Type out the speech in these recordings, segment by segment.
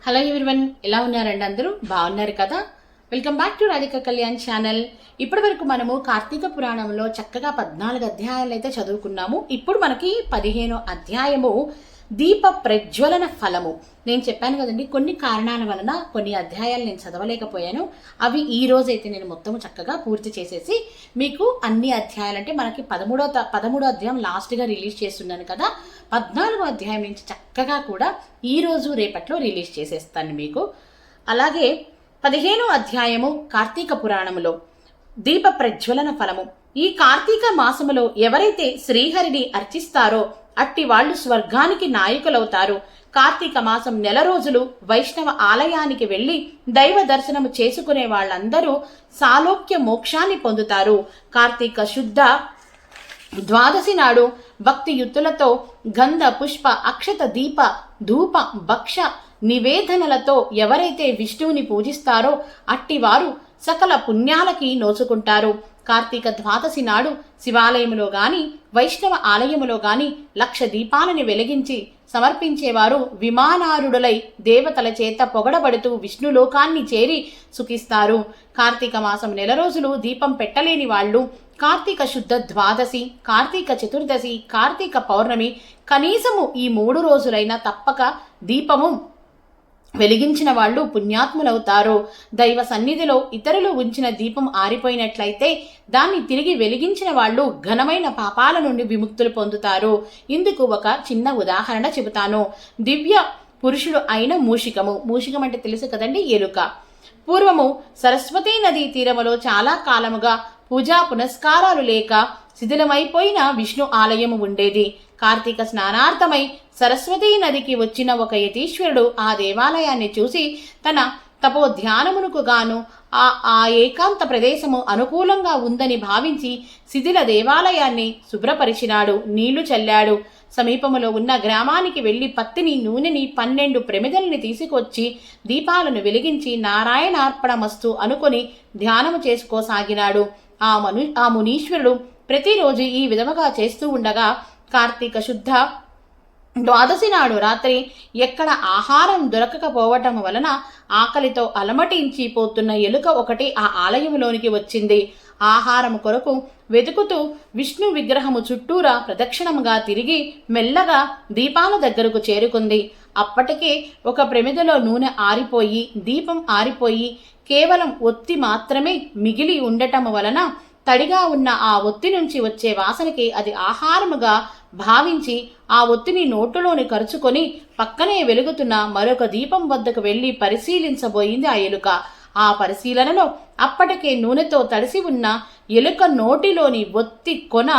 Hello everyone, ఎలా ఉన్నారండి? అందరూ బాగున్నారు కదా? Welcome back to Radhika Kalyan channel. ఇప్పటి వరకు మనము కార్తీక పురాణంలో చక్కగా 14 అధ్యాయాలు అయితే చదువుకున్నాము. ఇప్పుడు మనకి 15వ అధ్యాయము దీప ప్రజ్వలన ఫలము. నేను చెప్పాను కదండి, కొన్ని కారణాల వలన కొన్ని అధ్యాయాలు నేను చదవలేకపోయాను. అవి ఈ రోజైతే నేను మొత్తము చక్కగా పూర్తి చేసేసి మీకు అన్ని అధ్యాయాలు, అంటే మనకి 13వ అధ్యాయం లాస్ట్గా రిలీజ్ చేస్తున్నాను కదా, 14వ అధ్యాయం నుంచి చక్కగా కూడా ఈరోజు రేపట్లో రిలీజ్ చేసేస్తాను మీకు. అలాగే 15వ అధ్యాయము కార్తీక పురాణములో దీప ప్రజ్వలన ఫలము. ఈ కార్తీక మాసములో ఎవరైతే శ్రీహరిని అర్చిస్తారో అట్టి వాళ్ళు స్వర్గానికి నాయకులవుతారు. కార్తీక మాసం నెల రోజులు వైష్ణవ ఆలయానికి వెళ్లి దైవ దర్శనము చేసుకునే వాళ్ళందరూ సాలోక్య మోక్షాన్ని పొందుతారు. కార్తీక శుద్ధ ద్వాదశి నాడు భక్తియుక్తులతో గంధ పుష్ప అక్షత దీప ధూప భక్ష నివేదనలతో ఎవరైతే విష్ణువుని పూజిస్తారో అట్టివారు సకల పుణ్యాలకి నోచుకుంటారు. కార్తీక ద్వాదశి నాడు శివాలయములో గాని వైష్ణవ ఆలయములో గాని 1,00,000 దీపాలని వెలిగించి సమర్పించేవారు విమానారుడులై దేవతల చేత పొగడబడుతూ విష్ణులోకాన్ని చేరి సుఖిస్తారు. కార్తీక మాసం నెల రోజులు దీపం పెట్టలేని వాళ్ళు కార్తీక శుద్ధ ద్వాదశి, కార్తీక చతుర్దశి, కార్తీక పౌర్ణమి కనీసము ఈ 3 రోజులైనా తప్పక దీపము వెలిగించిన వాళ్ళు పుణ్యాత్ములవుతారు. దైవ సన్నిధిలో ఇతరులు ఉంచిన దీపం ఆరిపోయినట్లయితే దాన్ని తిరిగి వెలిగించిన వాళ్ళు ఘనమైన పాపాల నుండి విముక్తులు పొందుతారు. ఇందుకు ఒక చిన్న ఉదాహరణ చెబుతాను. దివ్య పురుషుడు అయిన మూషికము. మూషికం అంటే తెలుసు కదండి, ఎలుక. పూర్వము సరస్వతీ నదీ తీరములో చాలా కాలముగా పూజా పునస్కారాలు లేక శిథిలమైపోయిన విష్ణు ఆలయము ఉండేది. కార్తీక స్నానార్థమై సరస్వతీ నదికి వచ్చిన ఒక యతీశ్వరుడు ఆ దేవాలయాన్ని చూసి తన తపోధ్యానమునకు గాను ఆ ఏకాంత ప్రదేశము అనుకూలంగా ఉందని భావించి శిథిల దేవాలయాన్ని శుభ్రపరిచినాడు, నీళ్లు చల్లాడు. సమీపములో ఉన్న గ్రామానికి వెళ్లి పత్తిని, నూనెని, 12 ప్రమిదల్ని తీసుకొచ్చి దీపాలను వెలిగించి నారాయణార్పణమస్తు అనుకొని ధ్యానము చేసుకోసాగినాడు. ఆ మునీశ్వరుడు ప్రతిరోజు ఈ విధముగా చేస్తూ ఉండగా కార్తీక శుద్ధ ద్వాదశి నాడు రాత్రి ఎక్కడ ఆహారం దొరకకపోవటం వలన ఆకలితో అలమటించి పోతున్న ఎలుక ఒకటి ఆ ఆలయంలోనికి వచ్చింది. ఆహారం కొరకు వెతుకుతూ విష్ణు విగ్రహము చుట్టూరా ప్రదక్షిణముగా తిరిగి మెల్లగా దీపాల దగ్గరకు చేరుకుంది. అప్పటికే ఒక ప్రమిదలో నూనె ఆరిపోయి దీపం ఆరిపోయి కేవలం ఒత్తి మాత్రమే మిగిలి ఉండటం వలన తడిగా ఉన్న ఆ ఒత్తి నుంచి వచ్చే వాసనకి అది ఆహారముగా భావించి ఆ ఒత్తిని నోటులోని కరుచుకొని పక్కనే వెలుగుతున్న మరొక దీపం వద్దకు వెళ్లి పరిశీలించబోయింది ఆ ఎలుక. ఆ పరిశీలనలో అప్పటికే నూనెతో తడిసి ఉన్న ఎలుక నోటిలోని ఒత్తి కొన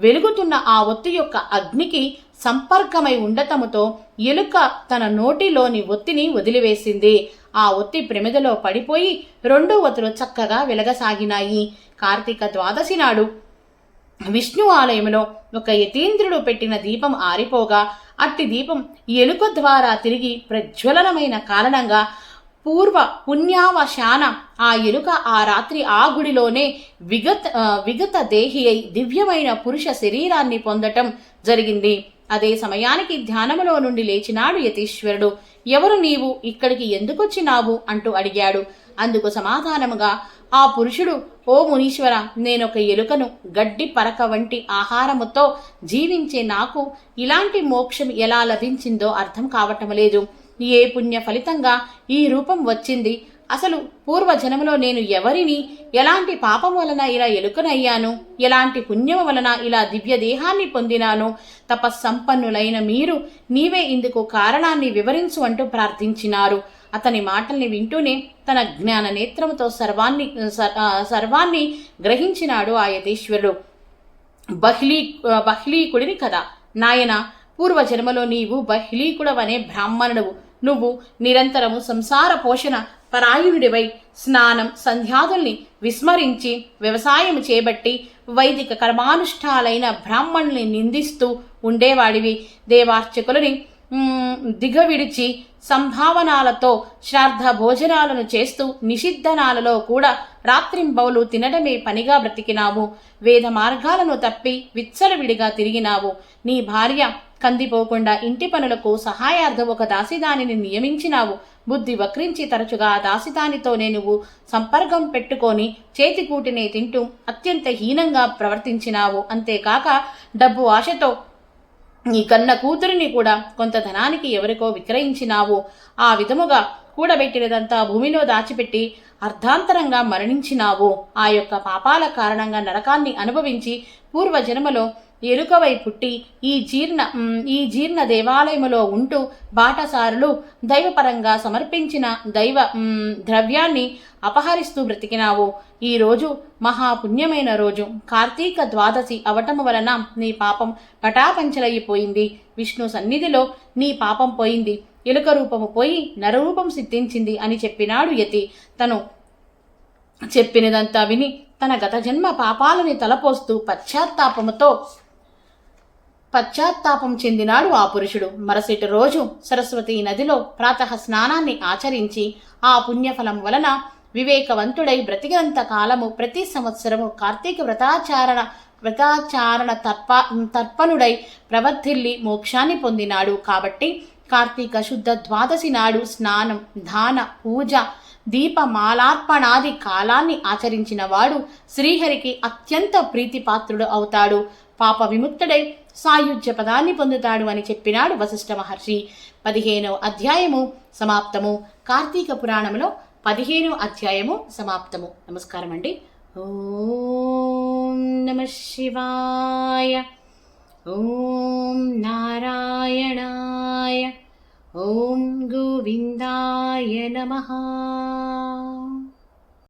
వెలుగుతున్న ఆ ఒత్తి యొక్క అగ్నికి సంపర్కమై ఉండటముతో ఎలుక తన నోటిలోని ఒత్తిని వదిలివేసింది. ఆ ఒత్తి ప్రమిదలో పడిపోయి 2 ఒత్తులు చక్కగా వెలగసాగినాయి. కార్తీక ద్వాదశి నాడు విష్ణు ఆలయంలో ఒక యతీంద్రుడు పెట్టిన దీపం ఆరిపోగా అట్టి దీపం ఎలుక ద్వారా తిరిగి ప్రజ్వలనమైన కారణంగా పూర్వ పుణ్యావశాన ఆ ఎలుక ఆ రాత్రి ఆ గుడిలోనే విగత దేహి అయి దివ్యమైన పురుష శరీరాన్ని పొందటం జరిగింది. అదే సమయానికి ధ్యానములో నుండి లేచినాడు యతీశ్వరుడు. ఎవరు నీవు, ఇక్కడికి ఎందుకొచ్చినావు అంటూ అడిగాడు. అందుకు సమాధానముగా ఆ పురుషుడు, ఓ మునీశ్వర, నేనొక ఎలుకను. గడ్డి పరక వంటి ఆహారముతో జీవించే నాకు ఇలాంటి మోక్షం ఎలా లభించిందో అర్థం కావటం లేదు. ఏ పుణ్య ఫలితంగా ఈ రూపం వచ్చింది? అసలు పూర్వజన్మలో నేను ఎవరిని, ఎలాంటి పాపం వలన ఇలా ఎలుకనయ్యాను, ఎలాంటి పుణ్యం వలన ఇలా దివ్య దేహాన్ని పొందినాను? తపస్సంపన్నులైన మీరు నీవే ఇందుకు కారణాన్ని వివరించు అంటూ ప్రార్థించినారు. అతని మాటల్ని వింటూనే తన జ్ఞాన నేత్రముతో సర్వాన్ని గ్రహించినాడు ఆ యతీశ్వరుడు. బహ్లీకుడిని కదా నాయన, పూర్వజన్మలో నీవు బహ్లీకుడవనే బ్రాహ్మణుడువు. నువ్వు నిరంతరము సంసార పోషణ పరాయుడివై స్నానం సంధ్యాదుల్ని విస్మరించి వ్యవసాయం చేపట్టి వైదిక కర్మానుష్ఠాలైన బ్రాహ్మణుల్ని నిందిస్తూ ఉండేవాడివి. దేవార్చకులని దిగవిడిచి సంభావనాలతో శ్రాద్ధ భోజనాలను చేస్తూ నిషిద్ధనాలలో కూడా రాత్రింబౌలు తినడమే పనిగా బ్రతికినావు. వేద మార్గాలను తప్పి విచ్చలవిడిగా తిరిగినావు. నీ భార్య కందిపోకుండా ఇంటి పనులకు సహాయార్థం ఒక దాసిదానిని నియమించినావు. బుద్ధి వక్రించి తరచుగా దాసిదానితోనే నువ్వు సంపర్కం పెట్టుకొని చేతికూటినే తింటూ అత్యంత హీనంగా ప్రవర్తించినావు. అంతేకాక డబ్బు ఆశతో నీ కన్న కూతురిని కూడా కొంత ధనానికి ఎవరికో విక్రయించినావు. ఆ విధముగా కూడబెట్టినదంతా భూమిలో దాచిపెట్టి అర్ధాంతరంగా మరణించినావు. ఆ యొక్క పాపాల కారణంగా నరకాన్ని అనుభవించి పూర్వజన్మలో ఎలుకవై పుట్టి ఈ జీర్ణ దేవాలయములో ఉంటూ బాటసారులు దైవపరంగా సమర్పించిన దైవ ద్రవ్యాన్ని అపహరిస్తూ బ్రతికినావు. ఈరోజు మహాపుణ్యమైన రోజు కార్తీక ద్వాదశి అవటము వలన నీ పాపం పటాపంచలైపోయింది. విష్ణు సన్నిధిలో నీ పాపం పోయింది, ఎలుక రూపము పోయి నరరూపం సిద్ధించింది అని చెప్పినాడు యతి. తను చెప్పినదంతా విని తన గత జన్మ పాపాలని తలపోస్తూ పశ్చాత్తాపం చెందినాడు ఆ పురుషుడు. మరుసటి రోజు సరస్వతీ నదిలో ప్రాతః స్నానాన్ని ఆచరించి ఆ పుణ్యఫలం వలన వివేకవంతుడై బ్రతికినంత కాలము ప్రతి సంవత్సరము కార్తీక వ్రతాచారణ తర్పణుడై ప్రవర్తిల్లి మోక్షాన్ని పొందినాడు. కాబట్టి కార్తీక శుద్ధ ద్వాదశి నాడు స్నానం, దాన, పూజ, దీపమాలార్పణాది కాలాన్ని ఆచరించిన వాడు శ్రీహరికి అత్యంత ప్రీతిపాత్రుడు అవుతాడు. పాప విముక్తుడై సాయుధ్య పదాన్ని పొందుతాడు అని చెప్పినాడు వశిష్ఠ మహర్షి. 15వ అధ్యాయము సమాప్తము. కార్తీక పురాణంలో 15వ అధ్యాయము సమాప్తము. నమస్కారం అండి. ఓం నమః శివాయ. ఓం నారాయణాయ. ఓం గోవిందాయ నమః.